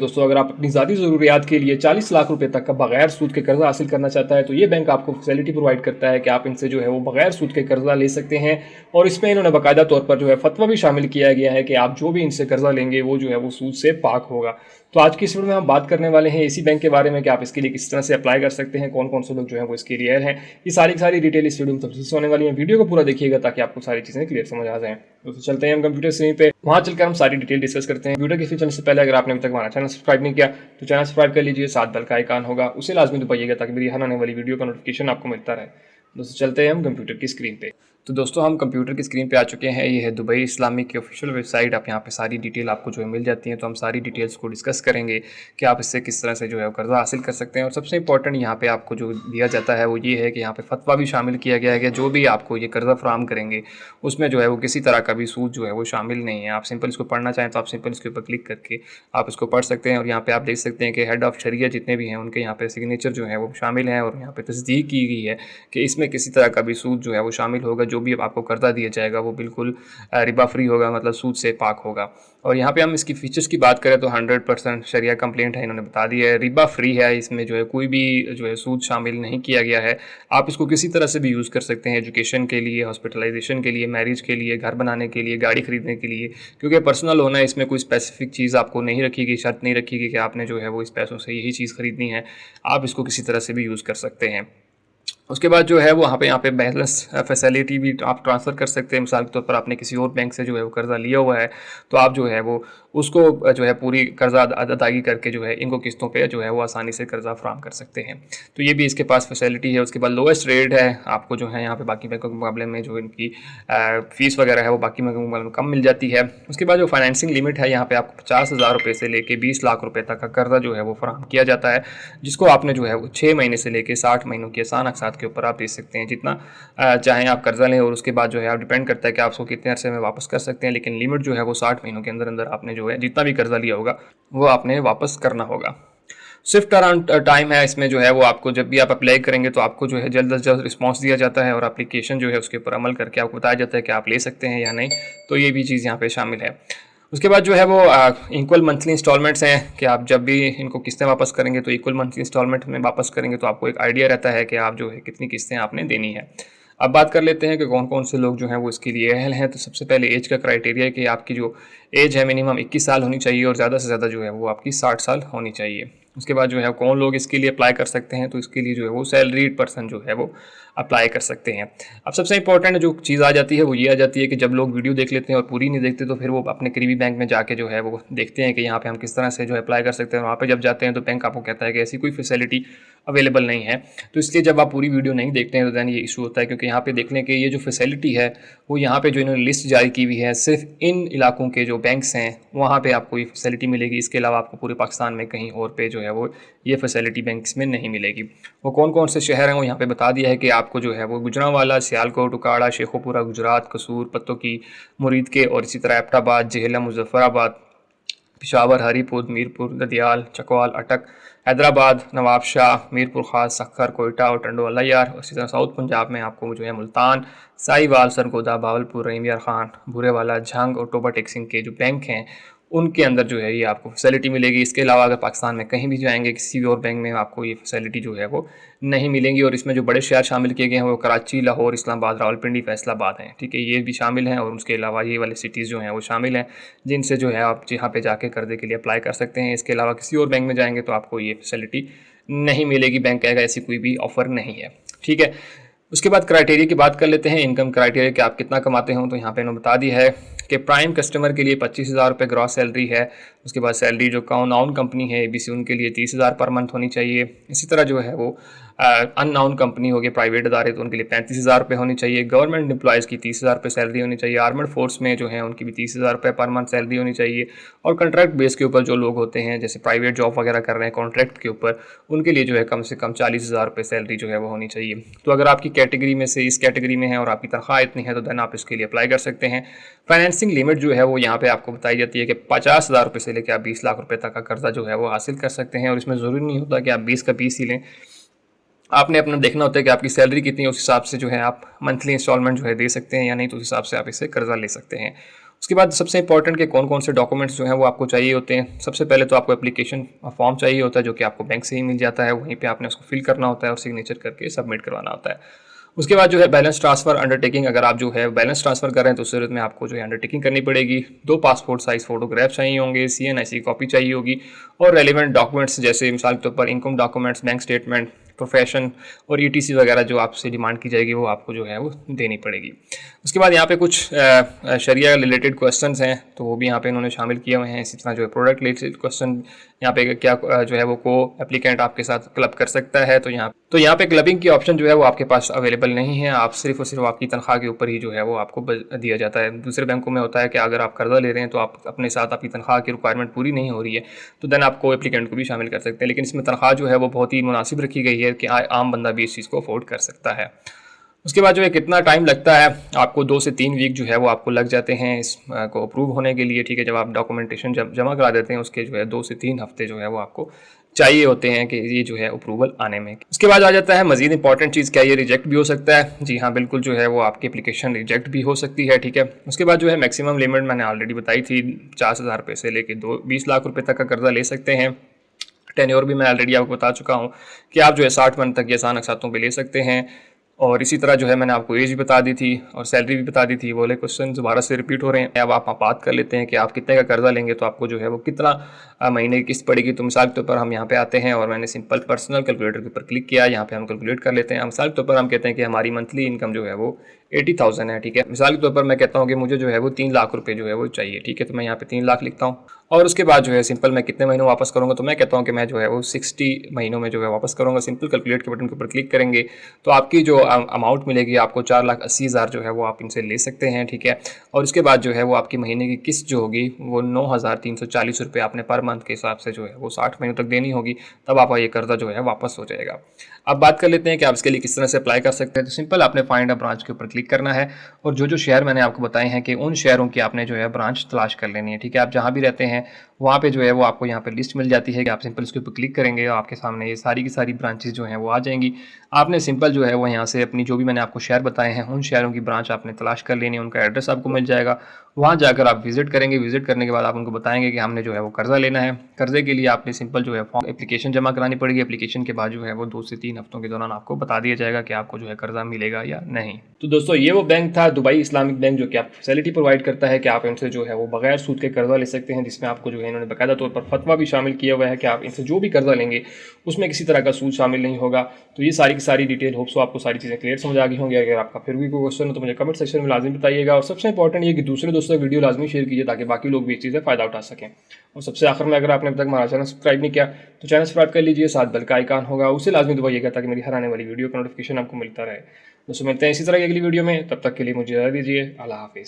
दोस्तों, अगर आप अपनी ज़ाती ज़रूरियात के लिए 40 लाख रुपए तक का बगैर सूद के कर्जा हासिल करना चाहता है तो ये बैंक आपको फैसिलिटी प्रोवाइड करता है कि आप इनसे जो है वो बगैर सूद के कर्जा ले सकते हैं। और इसमें इन्होंने बाकायदा तौर पर जो है फतवा भी शामिल किया गया है कि आप जो भी इनसे कर्जा लेंगे वो जो है वो सूद से पाक होगा। तो आज की इस वीडियो में हम बात करने वाले हैं इसी बैंक के बारे में कि आप इसके लिए किस तरह से अप्लाई कर सकते हैं, कौन कौन से लोग जो है वो इसके लिए हैं। ये सारी डिटेल इस वीडियो में तफसील से होने वाली है। वीडियो को पूरा देखिएगा ताकि आपको सारी चीज़ें क्लियर समझ आ जाएं। दोस्तों चलते हैं हम कंप्यूटर स्क्रीन पे, वहाँ चलकर हम सारी डिटेल डिस्कस करते हैं। वीडियो के फीचर से पहले अगर आपने अभी तक हमारा चैनल सब्सक्राइब नहीं किया तो चैनल सब्सक्राइब कर लीजिए, साथ बेल का आइकन होगा उसे लाजमी दबाइएगा ताकि मेरी हर आने वाली वीडियो का नोटिफिकेशन आपको मिलता रहे। दोस्तों चलते हैं हम कंप्यूटर की स्क्रीन पे। तो दोस्तों हम कंप्यूटर की स्क्रीन पे आ चुके हैं। ये है दुबई इस्लामिक की ऑफिशियल वेबसाइट। आप यहाँ पे सारी डिटेल आपको जो है मिल जाती है। तो हम सारी डिटेल्स को डिस्कस करेंगे कि आप इससे किस तरह से जो है कर्जा हासिल कर सकते हैं। और सबसे इंपॉर्टेंट यहाँ पे आपको जो दिया जाता है वो ये है कि यहाँ पे फतवा भी शामिल किया गया है कि जो भी आपको ये कर्जा फराहम करेंगे उसमें जो है वो किसी तरह का भी सूद जो है वो शामिल नहीं है। आप सिंपल इसको पढ़ना चाहें तो आप सिंपल इसके ऊपर क्लिक करके आप इसको पढ़ सकते हैं। और यहाँ पे आप देख सकते हैं कि हेड ऑफ शरिया जितने भी हैं उनके यहाँ पे सिग्नेचर जो है वो शामिल हैं और यहाँ पे तस्दीक की गई है कि इसमें किसी तरह का भी सूद जो है वो शामिल होगा। जो भी आपको कर्जा दिया जाएगा वो बिल्कुल रिबा फ्री होगा, मतलब सूद से पाक होगा। और यहाँ पे हम इसकी फीचर्स की बात करें तो 100% शरिया कंप्लेंट है, इन्होंने बता दिया है। रिबा फ्री है, इसमें जो है कोई भी जो है सूद शामिल नहीं किया गया है। आप इसको किसी तरह से भी यूज़ कर सकते हैं, एजुकेशन के लिए, हॉस्पिटलाइजेशन के लिए, मैरिज के लिए, घर बनाने के लिए, गाड़ी खरीदने के लिए, क्योंकि पर्सनल होना है। इसमें कोई स्पेसिफिक चीज़ आपको नहीं रखी गई, शर्त नहीं रखी गई कि आपने जो है वो इस पैसों से यही चीज़ खरीदनी है। आप इसको किसी तरह से भी यूज़ कर सकते हैं। उसके बाद जो है वो यहाँ पे बैलेंस फैसिलिटी भी आप ट्रांसफ़र कर सकते हैं। मिसाल के तौर पर आपने किसी और बैंक से जो है वो कर्ज़ा लिया हुआ है तो आप जो है वो उसको जो है पूरी कर्ज़ा अदायगी करके जो है इनको किस्तों पे जो है वो आसानी से कर्ज़ा फराहम कर सकते हैं। तो ये भी इसके पास फैसिलिटी है। उसके बाद लोएस्ट रेट है आपको जो है यहाँ पे बाकी बैंकों के मुकाबले में जो इनकी फ़ीस वगैरह है वो बाकी बैंकों के मुकाबले में कम मिल जाती है। उसके बाद जो फाइनेंसिंग लिमिट है यहाँ पे आपको 50,000 रुपये से लेके 20 लाख रुपये तक का कर्ज़ा जो है वो फराहम किया जाता है, जिसको आपने जो है वो 6 महीने से लेके 60 महीनों की आसान अक़सात के ऊपर आप दे सकते हैं। जितना चाहें आप कर्जा लें और उसके बाद जो है आप डिपेंड करता है कि आप उसको कितने अरसे में वापस कर सकते हैं। लेकिन लिमिट जो है वो 60 महीनों के अंदर अंदर आपने जो है जितना भी कर्जा लिया होगा वो आपने वापस करना होगा। स्विफ्ट अराउंड टाइम है इसमें जो है वो आपको जब भी आप अप्लाई करेंगे तो आपको जो है जल्द से जल्द रिस्पांस दिया जाता है और एप्लीकेशन जो है उसके ऊपर अमल करके आपको बताया जाता है कि आप ले सकते हैं या नहीं। तो ये भी चीज़ यहाँ पे शामिल है। उसके बाद जो है वो इक्वल मंथली इंस्टॉलमेंट्स हैं कि आप जब भी इनको किस्तें वापस करेंगे तो इक्वल मंथली इंस्टॉलमेंट में वापस करेंगे तो आपको एक आइडिया रहता है कि आप जो है कितनी किस्तें आपने देनी है। अब बात कर लेते हैं कि कौन कौन से लोग जो हैं वो इसके लिए अहल हैं। तो सबसे पहले एज का क्राइटेरिया है कि आपकी जो एज है मिनिमम 21 साल होनी चाहिए और ज़्यादा से ज़्यादा जो है वो आपकी 60 साल होनी चाहिए। उसके बाद जो है कौन लोग इसके लिए अप्लाई कर सकते हैं, तो इसके लिए जो है वो सैलरीड पर्सन जो है वो अप्लाई कर सकते हैं। अब सबसे इंपॉर्टेंट जो चीज़ आ जाती है वो ये आ जाती है कि जब लोग वीडियो देख लेते हैं और पूरी नहीं देखते तो फिर वो अपने करीबी बैंक में जाके जो है वो देखते हैं कि यहाँ पे हम किस तरह से जो है अप्लाई कर सकते हैं। वहाँ पे जब जाते हैं तो बैंक आपको कहता है कि ऐसी कोई फैसिलिटी अवेलेबल नहीं है। तो इसलिए जब आप पूरी वीडियो नहीं देखते हैं तो दैन ये इशू होता है, क्योंकि यहाँ पे देखने के ये जो फैसिलिटी है वो यहाँ पे जो इन्होंने लिस्ट जारी की हुई है सिर्फ इन इलाकों के जो बैंक्स हैं वहाँ पे आपको ये फैसिलिटी मिलेगी। इसके अलावा आपको पूरे पाकिस्तान में कहीं और पे जो है वो ये फैसिलिटी बैंक्स में नहीं मिलेगी। वो कौन कौन से शहर हैं वो यहाँ पे बता दिया है कि आपको जो है वो गुजरांवाला, सियालकोट, उकाड़ा, शेखोपुरा, गुजरात, कसूर, पत्तोकी, मुरीद के और इसी तरह एबटाबाद, जेहलम, मुजफ्फराबाद, पिशावर, हरीपुर, मीरपुर, ददियाल, चकवाल, अटक, हैदराबाद, नवाबशाह, मीरपुर खास, सक्खर, कोयटा और टंडो अल्लायार। और इसी तरह साउथ पंजाब में आपको जो है मुल्तान, साहिवाल, सरगोदा, भावलपुर, रहीम यार खान, भूरेवाला, झंग और टोबा टेक्सिंग के जो बैंक हैं उनके अंदर जो है ये आपको फैसिलिटी मिलेगी। इसके अलावा अगर पाकिस्तान में कहीं भी जाएंगे किसी भी और बैंक में आपको ये फैसिलिटी जो है वो नहीं मिलेंगी। और इसमें जो बड़े शहर शामिल किए गए हैं वो कराची, लाहौर, इस्लामाबाद, रावलपिंडी, फैसलाबाद हैं। ठीक है, ये भी शामिल हैं। और उसके अलावा ये वाले सिटीज़ जो हैं वो शामिल हैं जिनसे जो है आप यहाँ पे जाके कर्जे के लिए अप्लाई कर सकते हैं। इसके अलावा किसी और बैंक में जाएंगे तो आपको ये फैसिलिटी नहीं मिलेगी। बैंक कहेगा ऐसी कोई भी ऑफ़र नहीं है। ठीक है, उसके बाद क्राइटेरिया की बात कर लेते हैं। इनकम क्राइटेरिया कि आप कितना कमाते हो, तो यहाँ पे इन्होंने बता दिया है कि प्राइम कस्टमर के लिए 25,000 रुपये ग्रॉस सैलरी है। उसके बाद सैलरी जो नाउन कंपनी है ABC उनके लिए 30,000 पर मंथ होनी चाहिए। इसी तरह जो है वो अननाउन कंपनी हो गई, प्राइवेट अदारे, तो उनके लिए 35,000 रुपये होनी चाहिए। गवर्नमेंट एम्प्लॉयज़ की 30,000 रुपये सैलरी होनी चाहिए। आर्मड फोर्स में जो है उनकी भी 30,000 रुपये पर मंथ सैलरी होनी चाहिए। और कॉन्ट्रैक्ट बेस के ऊपर जो लोग होते हैं जैसे प्राइवेट जॉब वगैरह कर रहे हैं कॉन्ट्रैक्ट के ऊपर, उनके लिए जो है कम से कम 40,000 रुपये सैलरी जो है वो होनी चाहिए। तो अगर आपकी कैटेगरी में से इस कैटेगरी में है और आपकी तनख्वाह इतनी है तो देन आप इसके लिए अप्लाई कर सकते हैं। फाइनेंसिंग लिमिट जो है वो यहाँ पे आपको बताई जाती है कि 50,000 रुपये से लेकर आप 20 लाख रुपये तक का कर्जा जो है वो हासिल कर सकते हैं। और इसमें ज़रूरी नहीं होता कि आप 20 का 20 ही लें, आपने अपना देखना होता है कि आपकी सैलरी कितनी है, उस हिसाब से जो है आप मंथली इंस्टॉलमेंट जो है दे सकते हैं या नहीं, तो उस हिसाब से आप इसे कर्जा ले सकते हैं। उसके बाद सबसे इंपॉर्टेंट कि कौन कौन से डॉक्यूमेंट्स जो हैं वो आपको चाहिए होते हैं। सबसे पहले तो आपको एप्लीकेशन फॉर्म चाहिए होता है, जो कि आपको बैंक से ही मिल जाता है। वहीं पे आपने उसको फिल करना होता है और सिग्नेचर करके सबमिट करवाना होता है। उसके बाद जो है बैलेंस ट्रांसफ़र अंडरटेकिंग, अगर आप जो है बैलेंस ट्रांसफ़र कर रहे हैं तो उस सूरत में आपको जो है अंडरटेकिंग करनी पड़ेगी। 2 पासपोर्ट साइज़ फ़ोटोग्राफ चाहिए होंगे, CNIC कॉपी चाहिए होगी और रेलिवेंट डॉक्यूमेंट्स जैसे मिसाल के तौर पर income documents, bank statement, profession और ETC वगैरह जो आपसे डिमांड की जाएगी वो आपको जो है वो देनी पड़ेगी। उसके बाद यहाँ पे कुछ शरिया रिलेटेड क्वेश्चंस हैं तो वो भी यहाँ पे इन्होंने शामिल किए हुए हैं। इसी तरह जो है प्रोडक्ट रिलेटेड क्वेश्चन यहाँ पे क्या जो है वो को एप्लीकेंट आपके साथ क्लब कर सकता है। तो यहाँ पे क्लबिंग की ऑप्शन जो है वो आपके पास अवेलेबल नहीं है। आप सिर्फ और सिर्फ आपकी तनख्वाह के ऊपर ही जो है वो आपको दिया जाता है। दूसरे बैंकों में होता है कि अगर आप कर्जा ले रहे हैं तो आप अपने साथ आपकी तनख्वाह की रिक्वायरमेंट पूरी नहीं हो रही है तो देन आपको एप्लीकेंट को भी शामिल कर सकते हैं। लेकिन इसमें तनख्वाह जो है वो बहुत ही मुनासिब रखी गई है कि आम बंदा भी इस चीज़ को अफोर्ड कर सकता है। उसके बाद जो है कितना टाइम लगता है, आपको 2 से 3 वीक जो है वो आपको लग जाते हैं इस को अप्रूव होने के लिए। ठीक है, जब आप डॉक्यूमेंटेशन जमा करा देते हैं उसके जो है 2 से 3 हफ्ते जो है वो आपको चाहिए होते हैं कि ये जो है अप्रूवल आने में। उसके बाद आ जाता है मजीद इंपॉर्टेंट चीज़, क्या ये रिजेक्ट भी हो सकता है? जी हाँ, बिल्कुल जो है वो आपकी एप्लीकेशन रिजेक्ट भी हो सकती है। ठीक है, उसके बाद जो है मैक्सिमम लिमिट मैंने ऑलरेडी बताई थी, 50,000 रुपये से लेके 20 लाख रुपये तक का कर्जा ले सकते हैं। टेन्योर भी मैं ऑलरेडी आपको बता चुका हूँ कि आप जो है 60 मंथ तक ये आसान अकसातों पे ले सकते हैं। और इसी तरह जो है मैंने आपको एज भी बता दी थी और सैलरी भी बता दी थी। वो वाले क्वेश्चन दोबारा से रिपीट हो रहे हैं। अब आप बात कर लेते हैं कि आप कितने का कर्जा लेंगे तो आपको जो है वो कितना महीने की किस्त पड़ेगी। तो मिसाल के तौर पर हम यहाँ पे आते हैं और मैंने सिंपल पर्सनल कैलकुलेटर के ऊपर क्लिक किया। यहाँ पे हम कैलकुलेट कर लेते हैं। मिसाल के तौर पर हम कहते हैं कि हमारी मंथली इनकम जो है वो 80,000 है। ठीक है, मिसाल के तौर पर मैं कहता हूँ कि मुझे जो है वो 3 लाख रुपए जो है वो चाहिए। ठीक है, तो मैं यहाँ पे 3 लाख लिखता हूँ और उसके बाद जो है सिंपल मैं कितने महीनों वापस करूँगा, तो मैं कहता हूँ कि मैं जो है वो 60 महीनों में जो है वापस करूँगा। सिंपल कैलकुलेट के बटन के ऊपर क्लिक करेंगे तो आपकी जो अमाउंट मिलेगी आपको 4,80,000 जो है वो आप इनसे ले सकते हैं। ठीक है, और उसके बाद जो है वो आपकी महीने की किस्त जो होगी वो 9,340 रुपये आपने पर मंथ के हिसाब से जो है वो 60 महीनों तक देनी होगी। तब आपका ये कर्जा जो है वापस हो जाएगा। अब बात कर लेते हैं कि आप इसके लिए किस तरह से अप्लाई कर सकते हैं। तो सिंपल आपने फाइंड अ ब्रांच के ऊपर क्लिक करना है और जो शहर मैंने आपको बताए हैं कि उन शहरों की आपने जो है ब्रांच तलाश कर लेनी है। ठीक है, आप जहाँ भी रहते हैं वहाँ पे जो है वो आपको यहाँ पे लिस्ट मिल जाती है कि आप सिंपल इसके ऊपर क्लिक करेंगे और आपके सामने ये सारी की सारी ब्रांचेस जो हैं वो आ जाएंगी। आपने सिंपल जो है वो यहाँ से अपनी जो भी मैंने आपको शहर बताए हैं उन शहरों की ब्रांच आपने तलाश कर लेनी है। उनका एड्रेस आपको मिल जाएगा। वहाँ जाकर आप विजिट करेंगे। विजिट करने के बाद आप उनको बताएंगे कि हमने जो है वो कर्जा लेना है। कर्जे के लिए आपने सिंपल जो है फॉर्म एप्लीकेशन जमा करानी पड़ेगी। एप्लीकेशन के बाद जो है वो 2 से 3 हफ्तों के दौरान आपको बता दिया जाएगा कि आपको जो है कर्जा मिलेगा या नहीं। तो दोस्तों ये वो बैंक था दुबई इस्लामिक बैंक, जो कि आप फैसिलिटी प्रोवाइड करता है कि आप इनसे जो है वो बगैर सूद के कर्जा ले सकते हैं, जिसमें आपको जो है इन्होंने बाकायदा तौर पर फतवा भी शामिल किया हुआ है कि आप इनसे जो भी कर्जा लेंगे उसमें किसी तरह का सूद शामिल नहीं होगा। तो ये सारी की सारी डिटेल होप्स आपको सारी चीज़ें क्लियर समझ आ गई होंगी। अगर आपका फिर भी कोई क्वेश्चन हो तो मुझे कमेंट सेक्शन में लाजमी बताइएगा। और सबसे इंपॉर्टेंट ये कि दूसरे दोस्तों वीडियो लाजमी शेयर कीजिए ताकि बाकी लोग भी इस चीज़ से फ़ायदा उठा सकें। और सबसे आखिर में, अगर आपने अब तक हमारा चैनल सब्सक्राइब नहीं किया तो चैनल सब्सक्राइब कर लीजिए, साथ बेल का आइकन होगा उसे लाजमी दबाइएगा ताकि मेरी हर आने वाली वीडियो का नोटिफिकेशन आपको मिलता रहे। दोस्तों मिलते हैं इसी तरह की अगली वीडियो में, तब तक के लिए मुझे इजाज़त दीजिए। अल्लाह हाफिज़।